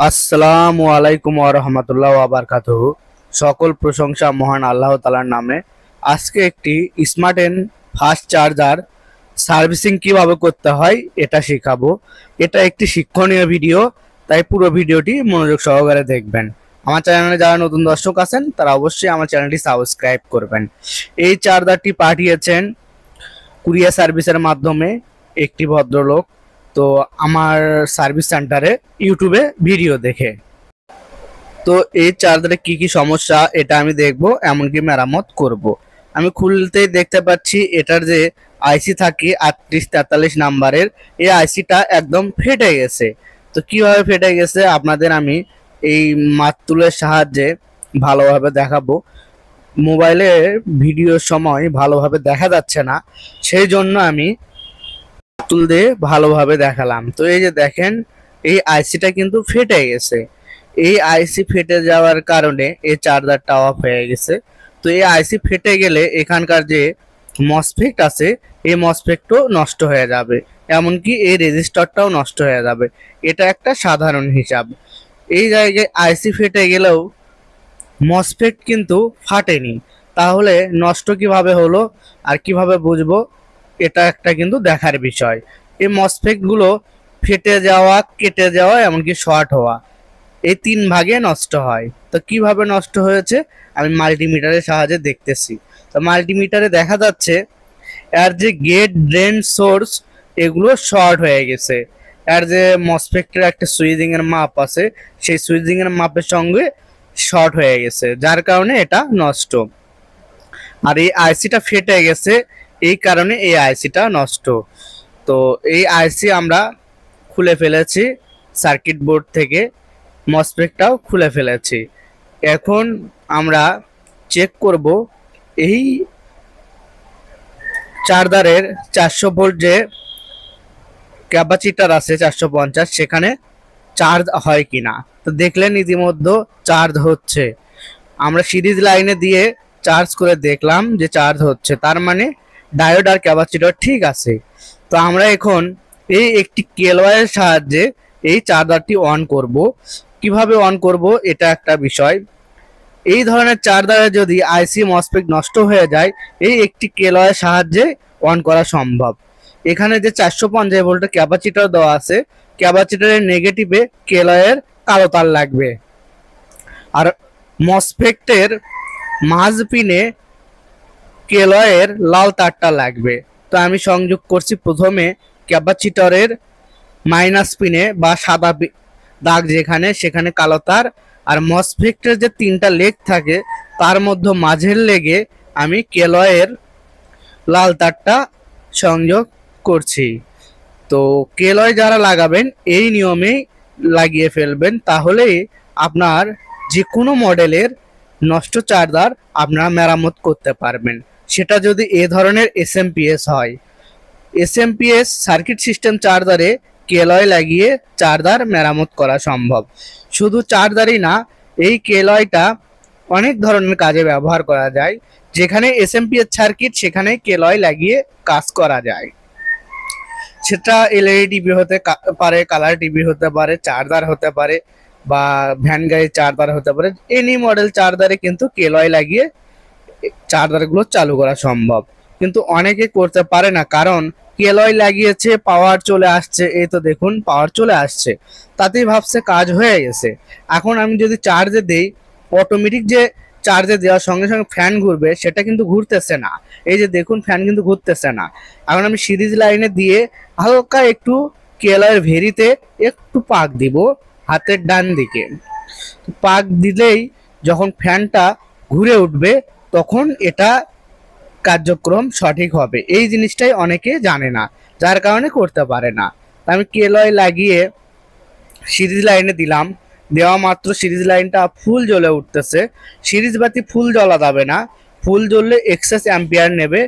আসসালামু আলাইকুম ওয়া রাহমাতুল্লাহি ওয়া বারাকাতুহু। সকল প্রশংসা মহান আল্লাহ তাআলার নামে। আজকে একটি smart and fast charger servicing কিভাবে করতে হয় এটা শেখাবো। এটা একটি শিক্ষণীয় ভিডিও, তাই পুরো ভিডিওটি মনোযোগ সহকারে দেখবেন। আমার চ্যানেলে যারা নতুন দর্শক আছেন তারা অবশ্যই আমার চ্যানেলটি সাবস্ক্রাইব করবেন। এই চার্জারটি পাঠিয়েছেন কুরিয়ার সার্ভিসের মাধ্যমে একটি ভদ্রলোক, তো আমার সার্ভিস সেন্টারে ইউটিউবে ভিডিও দেখে। তো এই চার্জারে কি কি সমস্যা এটা আমি দেখব, এমনকি মেরামত করব। আমি খুলতেই দেখতে পাচ্ছি এটার যে আইসি থাকে 3843 নাম্বারের, এই আইসিটা একদম ফেটে গেছে। তো কিভাবে ফেটে গেছে আপনাদের আমি এই মাতুলের সাহায্যে ভালোভাবে দেখাবো। মোবাইলে ভিডিওর সময় ভালোভাবে দেখা যাচ্ছে না, সেই জন্য আমি তুল দিয়ে ভালোভাবে দেখালাম। তো এই যে দেখেন, এই আইসিটা কিন্তু ফেটে গেছে। এই আইসি ফেটে যাওয়ার কারণে এই চার্জারটা অফ হয়ে গেছে। তো এই আইসি ফেটে গেলে এখানকার যে মসফেট আছে এই মসফেটও নষ্ট হয়ে যাবে, এমনকি এই রেজিস্টারটাও নষ্ট হয়ে যাবে। এটা একটা সাধারণ হিসাব। এই জায়গায় আইসি ফেটে গেলেও মসফেট কিন্তু ফাটেনি, তাহলে নষ্ট কিভাবে হলো আর কিভাবে বুঝবো, এটা একটা কিন্তু দেখার বিষয়। এই মসফেট গুলো ফেটে যাওয়া, কেটে যাওয়া, এমনকি শর্ট হওয়া, এই তিন ভাগে নষ্ট হয়। তো কিভাবে নষ্ট হয়েছে আমি মাল্টিমিটারের সাহায্যে দেখতেছি। তো মাল্টিমিটারে দেখা যাচ্ছে এর যে গেট, ড্রেন, সোর্স এগুলো শর্ট হয়ে গেছে। এর যে মসফেটের একটা সুইচিং এর মাপ আছে, সেই সুইচিং এর মাপের সঙ্গে শর্ট হয়ে গেছে, যার কারণে এটা নষ্ট। আর এই আইসিটা ফেটে গেছে, এই কারণে এই আইসিটা নষ্ট। তো এই আইসি আমরা খুলে ফেলেছি সার্কিট বোর্ড থেকে, মসফেটটাও খুলে ফেলেছি। এখন আমরা চেক করব এই চার্জারের 400 ভোল্ট যে ক্যাপাসিটর আছে 450, সেখানে চার্জ হয় কিনা। তো দেখলেন ইতিমধ্যে চার্জ হচ্ছে। আমরা সিরিজ লাইনে দিয়ে চার্জ করে দেখলাম যে চার্জ হচ্ছে, তার মানে ডায়োড আর ক্যাপাসিটর ঠিক আছে। তো আমরা এখন এই একটি কেবলের সাহায্যে এই চার্জারটি অন করব। কিভাবে অন করব এটা একটা বিষয়। এই ধরনের চার্জারে যদি আইসি মসফেট নষ্ট হয়ে যায়, এই একটি কেবলের সাহায্যে অন করা সম্ভব। এখানে যে 450 ভোল্টের ক্যাপাসিটর দেওয়া আছে, ক্যাপাসিটরের নেগেটিভে কেবলের কালো তার লাগবে, আর মসফেটের মাঝ পিনে কেবলের লাল তারটা লাগবে। তো আমি সংযোগ করছি প্রথমে ক্যাপাসিটরের মাইনাস পিনে বা সাদা দাগ যেখানে, সেখানে কালো তার, আর মসফেটের যে তিনটা লেগ থাকে তার মধ্যে মাঝের লেগে আমি কেবলের লাল তারটা সংযোগ করছি। তো কেবল যারা লাগাবেন এই নিয়মেই লাগিয়ে ফেলবেন, তাহলেই আপনার যে কোনো মডেলের নষ্ট চার্জার আপনারা মেরামত করতে পারবেন। সেটা যদি এ ধরনের এসএমপিএস হয়, এসএমপিএস সার্কিট সিস্টেম চার্জারে কেলয় লাগিয়ে চার্জার মেরামত করা সম্ভব। শুধু চার্জারই না, এই কেলয়টা অনেক ধরনের কাজে ব্যবহার করা যায়। যেখানে এসএমপিএস সার্কিট সেখানে কেলয় লাগিয়ে কাজ করা যায়। সেটা এলইডি টিভি হতে পারে, কালার টিভি হতে পারে, চার্জার হতে পারে, বা ভ্যান গাড়ির চার্জার হতে পারে। এনি মডেল চার্জারে কিন্তু কেলয় লাগিয়ে চার্জারগুলো চালু করা সম্ভব। কিন্তু অনেকে করতে পারে না, কারণ কেলয় লাগিয়েছে, পাওয়ার চলে আসছে, এই তো দেখুন পাওয়ার চলে আসছে, তাতেই ভাবছে কাজ হয়ে গেছে। এখন আমি যদি চার্জে দেই, অটোমেটিক যে চার্জে দেওয়ার সঙ্গে সঙ্গে ফ্যান ঘুরবে, সেটা কিন্তু ঘুরতেছে না। এই যে দেখুন ফ্যান কিন্তু ঘুরতেছে না। এখন আমি সিরিজ লাইনে দিয়ে হালকা একটু কেলয়ের ভেরিতে একটু পাক দিব হাতের ডান দিকে। পাক দিলেই যখন ফ্যানটা ঘুরে উঠবে, তখন এটা কার্যক্রম সঠিক হবে। এই জিনিসটাই অনেকে জানে না, যার কারণে করতে পারে না। আমি কেলয় লাগিয়ে সিরিজ লাইনে দিলাম, দেওয়া মাত্র সিরিজ লাইনটা ফুল জ্বলে উঠতেছে। সিরিজ বাতি ফুল জ্বলা যাবে না, ফুল জ্বললে এক্সেস অ্যাম্পিয়ার নেবে,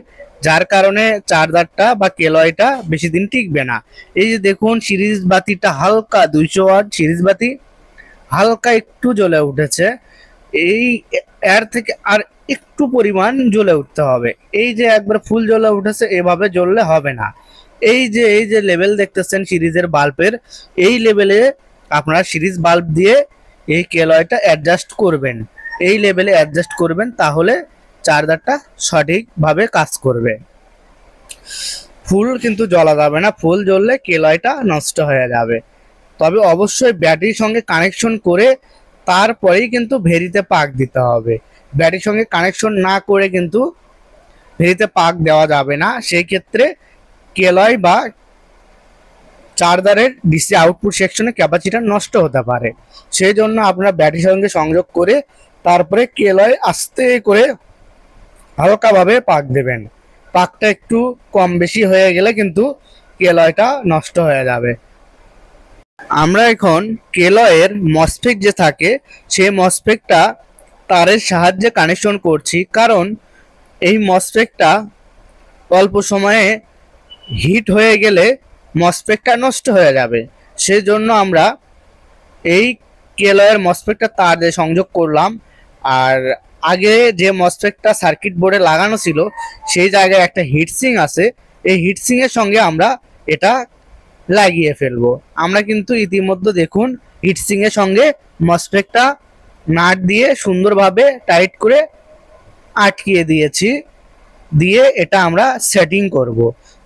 যার কারণে চার্জারটা বা কেলয়টা বেশি দিন টিকবে না। এই যে দেখুন সিরিজ বাতিটা হালকা 200 ওয়াট সিরিজ বাতি হালকা একটু জ্বলে উঠেছে। এই এর থেকে আর একটু পরিমাণ জ্বলে উঠতে হবে। এই যে একবার ফুল জ্বলে উঠেছে, এভাবে জ্বললে হবে না। এই যে লেভেল দেখতেছেন সিরিজের বাল্বের, এই লেভেলে আপনারা সিরিজ বাল্ব দিয়ে এই কেলয়টা অ্যাডজাস্ট করবেন, এই লেভেলে অ্যাডজাস্ট করবেন, তাহলে চার্জারটা সঠিকভাবে কাজ করবে। ফুল কিন্তু জ্বলা যাবে না, ফুল জ্বললে কেলয়টা নষ্ট হয়ে যাবে। তবে অবশ্যই ব্যাটারির সঙ্গে কানেকশন করে তারপরেই কিন্তু ভেরিতে পাক দিতে হবে। ব্যাটারির সঙ্গে কানেকশন না করে কিন্তু ভেরিতে পাক দেওয়া যাবে না, সেই ক্ষেত্রে কেলয় বা চার্জারের ডিসি আউটপুট সেকশনে ক্যাপাসিটর নষ্ট হতে পারে। সেই জন্য আপনারা ব্যাটারির সঙ্গে সংযোগ করে তারপরে কেলয় আস্তে করে হালকাভাবে পাক দেবেন। পাকটা একটু কম বেশি হয়ে গেলে কিন্তু কেলয়টা নষ্ট হয়ে যাবে। আমরা এখন কেলয়ের মসফেট যে থাকে সেই মসফেটটা তারের সাহায্যে কানেকশন করছি, কারণ এই মসফেটটা অল্প সময়ে হিট হয়ে গেলে মসফেটটা নষ্ট হয়ে যাবে। সেই জন্য আমরা এই কেলয়ের মসফেটটা তার দিয়ে সংযোগ করলাম। আর আগে যে মসফেটটা সার্কিট বোর্ডে লাগানো ছিল সেই জায়গায় একটা হিটসিং আছে, এই হিটসিং এর সঙ্গে আমরা এটা লাগিয়ে ফেলবো। আমরা কিন্তু ইতিমধ্যে দেখুন হিটসিং এর সঙ্গে মসফেটটা নাট দিয়ে সুন্দরভাবে টাইট করে আটকিয়ে দিয়েছি, দিয়ে এটা আমরা সেটিং করব।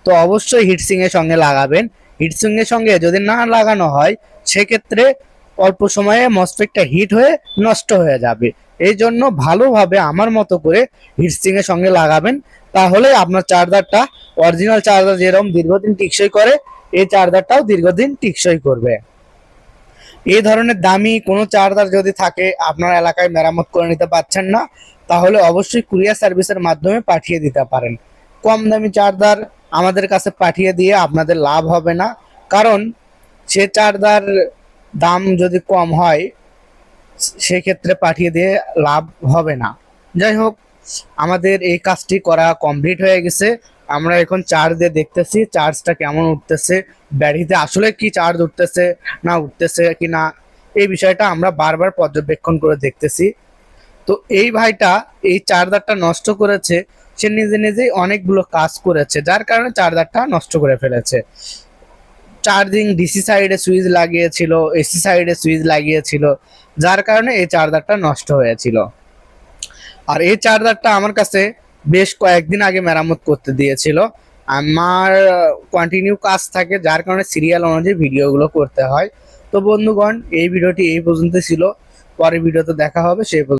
তো অবশ্যই হিটসিং এর সঙ্গে লাগাবেন। হিটসিং এর সঙ্গে যদি না লাগানো হয় সেক্ষেত্রে অল্প সময়ে মসফেটটা হিট হয়ে নষ্ট হয়ে যাবে। এই জন্য ভালোভাবে আমার মতো করে হিটসিং এর সঙ্গে লাগাবেন, তাহলে আপনার চার্জারটা অরিজিনাল চার্জার যেরকম দীর্ঘদিন টিকসই করে এই চার্জারটাও দীর্ঘদিন টিকসই করবে। এই ধরনের দামি কোনো চার্জার যদি থাকে আপনার এলাকায় মেরামত করে নিতে পারছেন না, তাহলে অবশ্যই কুরিয়ার সার্ভিসের মাধ্যমে পাঠিয়ে দিতে পারেন। কম দামি চার্জার আমাদের কাছে পাঠিয়ে দিয়ে আপনাদের লাভ হবে না, কারণ সে চার্জার দাম যদি কম হয় সেক্ষেত্রে পাঠিয়ে দিয়ে লাভ হবে না। যাই হোক, আমাদের এই কাজটি করা কমপ্লিট হয়ে গেছে। আমরা এখন চার্জ দিয়ে দেখতেছি চার্জটা কেমন উঠতেছে, ব্যাটারিতে আসলে কি চার্জ উঠতেছে না উঠতেছে কিনা, এই বিষয়টা আমরা বারবার পর্যবেক্ষণ করে দেখতেছি। তো এই ভাইটা এই চার্জারটা নষ্ট করেছে, সে নিজে নিজেই অনেকগুলো কাজ করেছে যার কারণে চার্জারটা নষ্ট করে ফেলেছে। চার্জিং ডিসি সাইডে সুইচ লাগিয়েছিল, এসি সাইডে সুইচ লাগিয়েছিল, যার কারণে এই চার্জারটা নষ্ট হয়েছিল। আর এই চার্জারটা আমার কাছে বেশ কয়েকদিন আগে মেরামত করতে দিয়েছিল। আমার কন্টিনিউ কাজ থাকে যার কারণে সিরিয়াল অনুযায়ী ভিডিওগুলো করতে হয়। তো বন্ধুগণ, এই ভিডিওটি এই পর্যন্ত ছিল, পরের ভিডিওতে দেখা হবে সেই পর্যন্ত।